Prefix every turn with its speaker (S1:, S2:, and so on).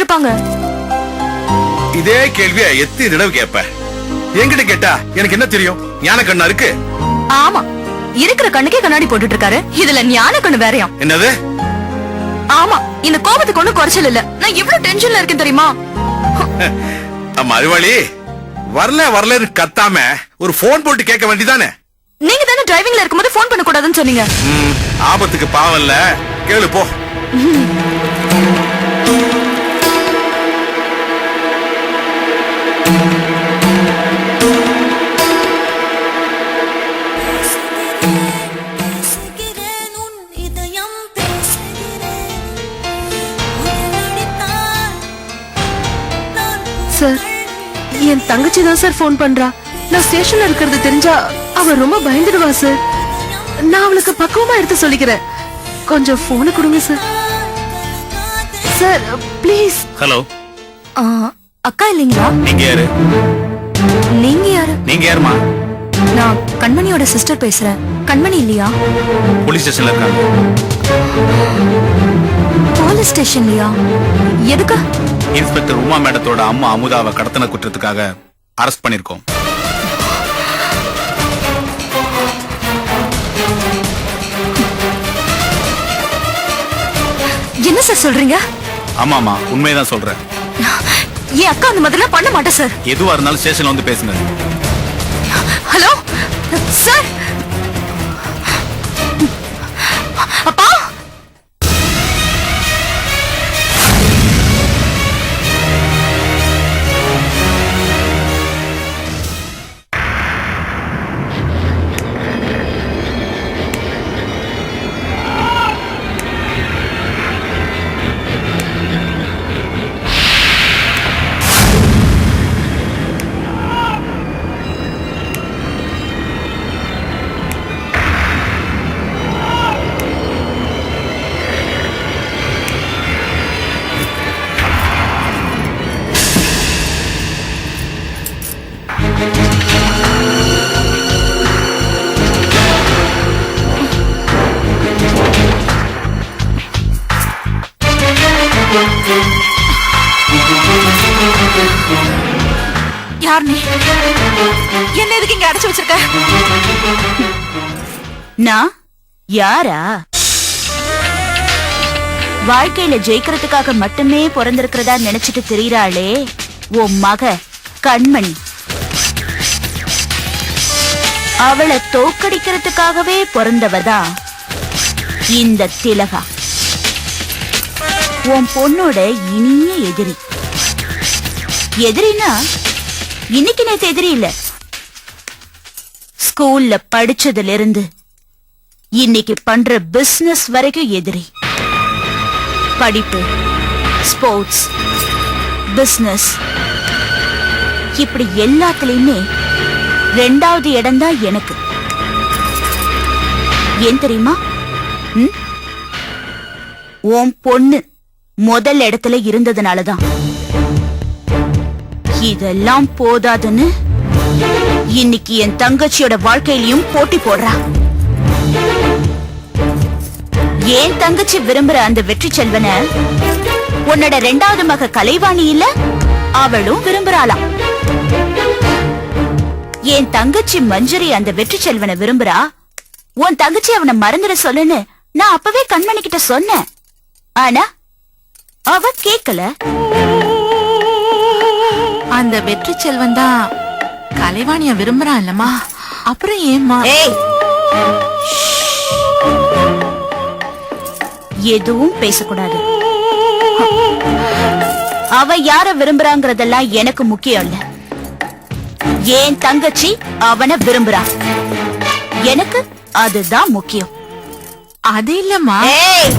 S1: பேசிட்டு இருப்பாங்க.
S2: இதே கேள்விய எத்தனை தடவை கேப்ப? என்கிட்ட கேட்டா எனக்கு என்ன தெரியும்? ஞான கண்ணா இருக்கு.
S1: ஆமா, இருக்கிற கண்ணுக்கே கண்ணாடி போட்டுட்டு இருக்காரு. இதுல ஞான கண்ணு வேறையாம்.
S2: என்னது?
S1: ஆமா, இந்த கோபத்துக்கு ஒண்ணும் குறைச்சல் இல்ல. நான் எவ்வளவு டென்ஷன்ல இருக்கேன் தெரியுமா?
S2: அம்மா அறிவாளி, வரல கத்தாம ஒரு போன் போட்டு கேட்க வேண்டியதானே?
S1: நீங்க தானே டிரைவிங்ல இருக்கும்போது போன் பண்ண கூடாதுன்னு சொன்னீங்க.
S2: ஆபத்துக்கு பாவம் இல்ல, கேளு போ.
S3: சார், என் தங்கச்சி தான் சார் போன் பண்றா. நான் ஸ்டேஷன்ல இருக்கிறது தெரிஞ்சா அவ ரொம்ப பயந்துடுவா சார். நான் அவளுக்கு பக்குவமா எடுத்து சொல்லிக்கிறேன். கொஞ்சம் போனை கொடுங்க சார். Sir please.
S2: ஹலோ.
S1: அக்கா இல்லீங்களா?
S2: நீங்க யாரு?
S1: நீங்க யாரு?
S2: நீங்க யாருமா?
S1: நான் கண்மணியோட சிஸ்டர் பேசுறேன். கண்மணி இல்லையா?
S2: போலீஸ் ஸ்டேஷன்ல இருக்காங்க.
S1: போலீஸ் ஸ்டேஷன்லயா? எதுக்கு?
S2: இன்ஸ்பெக்டர் உமா மேடத்தோட அம்மா அமுதாவை கடத்தன குற்றத்துக்காக அரெஸ்ட் பண்ணிருக்கோம்.
S1: என்ன சார் சொல்றீங்க?
S2: ஆமாமா, உண்மைதான் சொல்றேன்.
S1: என் அக்கா அந்த மாதிரிலாம் பண்ண மாட்டேன் சார்.
S2: எதுவா இருந்தாலும் ஸ்டேஷன்ல வந்து பேசுங்க.
S1: Hello sir. அப்பா, யார் நீ? என்ன எதுக்கு இங்க அடைச்சு வச்சிருக்க?
S4: நான் யாரா? வாழ்க்கையில ஜெயிக்கிறதுக்காக மட்டுமே பிறந்திருக்கிறதா நினைச்சிட்டு தெரியறாளே உன் மக கண்மணி. அவளை தோக்கடிக்கிறதுக்காகவே பிறந்தவதான் இந்த திலகா. உன் பொண்ணோட இனிய எதிரி. எதிரினா இன்னைக்கு நேத்து எதிரி இல்ல. ஸ்கூல்ல படிச்சதுல இருந்து இன்னைக்கு பண்ற பிசினஸ் வரைக்கும் எதிரி. படிப்பு, ஸ்போர்ட்ஸ், பிசினஸ், இப்படி எல்லாத்துலயுமே 2வது இடம் தான் எனக்கு. ஏன் தெரியுமா? உன் பொண்ணு முதல் இடத்துல இருந்ததுனாலதான். இதெல்லாம் போதாதுன்னு இன்னைக்கு என் தங்கச்சியோட வாழ்க்கையிலயும் போட்டி போடுறா. ஏன் தங்கச்சி விரும்புற அந்த வெற்றி செல்வனை உன்னோட 2வது மக கலைவாணி இல்ல, அவளும் விரும்புறாளாம். என் தங்கச்சி மஞ்சரி அந்த வெற்றி செல்வனை விரும்புறா. உன் தங்கச்சி அவனை மறந்துட சொல்லுன்னு நான் அப்பவே கண்மணி கிட்ட சொன்னேன். ஆனா அவ கேக்கல.
S3: அந்த வெற்றி செல்வன் தான் கலைவாணிய விரும்புறான் இல்லம்மா. அப்புறம் ஏம்மா?
S4: ஏய், எதுவும் பேசக்கூடாது. அவ யார விரும்புறாங்கறதெல்லாம் எனக்கு முக்கியம் இல்ல. ஏன் தங்கச்சி அவனை விரும்புறா, எனக்கு அதுதான் முக்கியம்.
S3: அது இல்லம்மா.
S4: ஏய்,